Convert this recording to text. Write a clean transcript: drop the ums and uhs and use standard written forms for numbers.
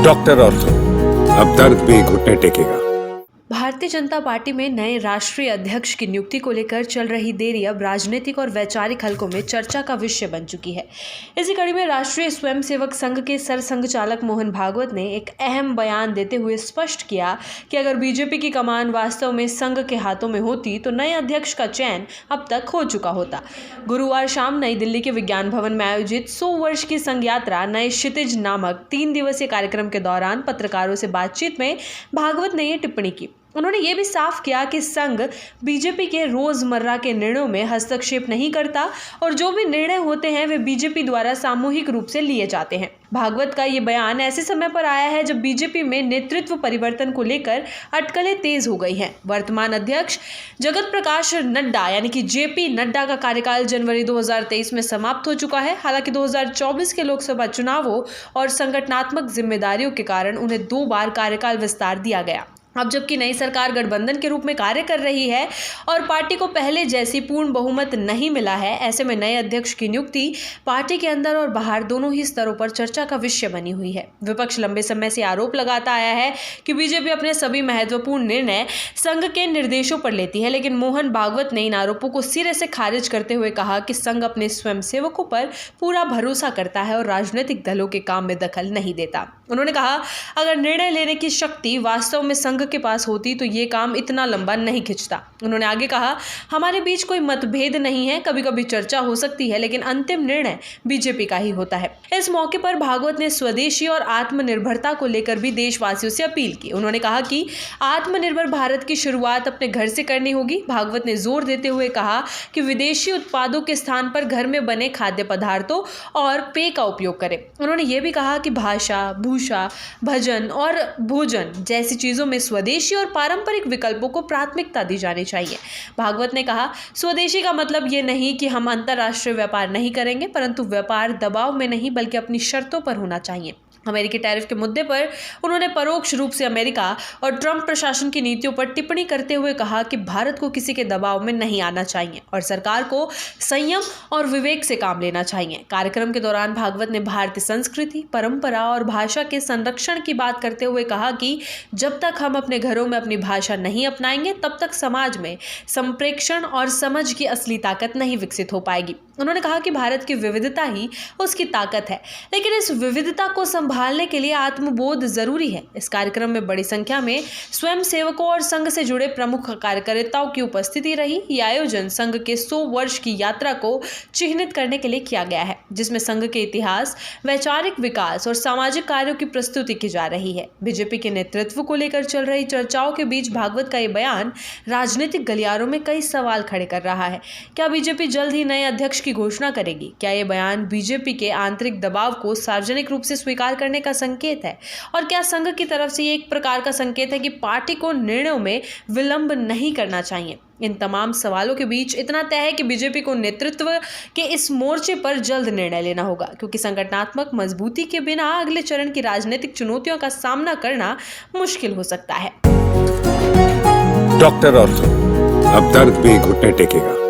Doctor ortho, अब दर्द भी घुटने टेकेगा। भारतीय जनता पार्टी में नए राष्ट्रीय अध्यक्ष की नियुक्ति को लेकर चल रही देरी अब राजनीतिक और वैचारिक हलकों में चर्चा का विषय बन चुकी है। इसी कड़ी में राष्ट्रीय स्वयंसेवक संघ के सरसंघचालक मोहन भागवत ने एक अहम बयान देते हुए स्पष्ट किया कि अगर बीजेपी की कमान वास्तव में संघ के हाथों में होती तो नए अध्यक्ष का चयन अब तक हो चुका होता। गुरुवार शाम नई दिल्ली के विज्ञान भवन में आयोजित 100 वर्ष की संघ यात्रा नए क्षितिज नामक 3 दिवसीय कार्यक्रम के दौरान पत्रकारों से बातचीत में भागवत ने ये टिप्पणी की। उन्होंने ये भी साफ किया कि संघ बीजेपी के रोजमर्रा के निर्णयों में हस्तक्षेप नहीं करता और जो भी निर्णय होते हैं वे बीजेपी द्वारा सामूहिक रूप से लिए जाते हैं। भागवत का ये बयान ऐसे समय पर आया है जब बीजेपी में नेतृत्व परिवर्तन को लेकर अटकलें तेज हो गई हैं। वर्तमान अध्यक्ष जगत प्रकाश नड्डा यानी कि जेपी नड्डा का कार्यकाल जनवरी 2023 में समाप्त हो चुका है। हालांकि 2024 के लोकसभा चुनावों और संगठनात्मक जिम्मेदारियों के कारण उन्हें 2 बार कार्यकाल विस्तार दिया गया। अब जबकि नई सरकार गठबंधन के रूप में कार्य कर रही है और पार्टी को पहले जैसी पूर्ण बहुमत नहीं मिला है, ऐसे में नए अध्यक्ष की नियुक्ति पार्टी के अंदर और बाहर दोनों ही स्तरों पर चर्चा का विषय बनी हुई है। विपक्ष लंबे समय से आरोप लगाता आया है कि बीजेपी अपने सभी महत्वपूर्ण निर्णय संघ के निर्देशों पर लेती है, लेकिन मोहन भागवत ने इन आरोपों को सिरे से खारिज करते हुए कहा कि संघ अपने स्वयंसेवकों पर पूरा भरोसा करता है और राजनीतिक दलों के काम में दखल नहीं देता। उन्होंने कहा, अगर निर्णय लेने की शक्ति वास्तव में संघ के पास होती तो ये काम इतना लंबा नहीं खिंचता। उन्होंने आगे कहा, हमारे बीच कोई मतभेद नहीं है, कभी कभी चर्चा हो सकती है, लेकिन अंतिम निर्णय बीजेपी का ही होता है। इस मौके पर भागवत ने स्वदेशी और आत्मनिर्भरता को लेकर भी देशवासियों से अपील की। उन्होंने कहा कि आत्मनिर्भर भारत की शुरुआत अपने घर से करनी होगी। भागवत ने जोर देते हुए कहा कि विदेशी उत्पादों के स्थान पर घर में बने खाद्य पदार्थों और पेय का उपयोग करें। उन्होंने ये भी कहा कि भाषा, भूषा, भजन और भोजन जैसी चीजों में स्वदेशी और पारंपरिक विकल्पों को प्राथमिकता दी जानी चाहिए। भागवत ने कहा, स्वदेशी का मतलब ये नहीं कि हम अंतर्राष्ट्रीय व्यापार नहीं करेंगे, परंतु व्यापार दबाव में नहीं बल्कि अपनी शर्तों पर होना चाहिए। अमेरिकी टैरिफ के मुद्दे पर उन्होंने परोक्ष रूप से अमेरिका और ट्रंप प्रशासन की नीतियों पर टिप्पणी करते हुए कहा कि भारत को किसी के दबाव में नहीं आना चाहिए और सरकार को संयम और विवेक से काम लेना चाहिए। कार्यक्रम के दौरान भागवत ने भारतीय संस्कृति, परंपरा और भाषा के संरक्षण की बात करते हुए कहा कि जब तक हम अपने घरों में अपनी भाषा नहीं अपनाएंगे तब तक समाज में संप्रेषण और समझ की असली ताकत नहीं विकसित हो पाएगी। उन्होंने कहा कि भारत की विविधता ही उसकी ताकत है, लेकिन इस विविधता को संभालने के लिए आत्मबोध जरूरी है। इस कार्यक्रम में बड़ी संख्या में स्वयं सेवकों और संघ से जुड़े प्रमुख कार्यकर्ताओं की उपस्थिति रही। यह आयोजन संघ के 100 वर्ष की यात्रा को चिह्नित करने के लिए किया गया है, जिसमें संघ के इतिहास, वैचारिक विकास और सामाजिक कार्यों की प्रस्तुति की जा रही है। बीजेपी के नेतृत्व को लेकर चल रही चर्चाओं के बीच भागवत का यह बयान राजनीतिक गलियारों में कई सवाल खड़े कर रहा है। क्या बीजेपी जल्द ही नए अध्यक्ष की घोषणा करेगी? क्या यह बयान बीजेपी के आंतरिक दबाव को सार्वजनिक रूप से स्वीकार करने का संकेत है? और क्या संघ की तरफ से ये एक प्रकार का संकेत है कि पार्टी को निर्णयों में विलंब नहीं करना चाहिए? इन तमाम सवालों के बीच इतना तय है कि बीजेपी को नेतृत्व के इस मोर्चे पर जल्द निर्णय लेना होगा, क्योंकि संगठनात्मक मजबूती के बिना अगले चरण की राजनीतिक चुनौतियों का सामना करना मुश्किल हो सकता है। डॉक्टर ऑर्थो, अब दर्द भी घुटने टेकेगा।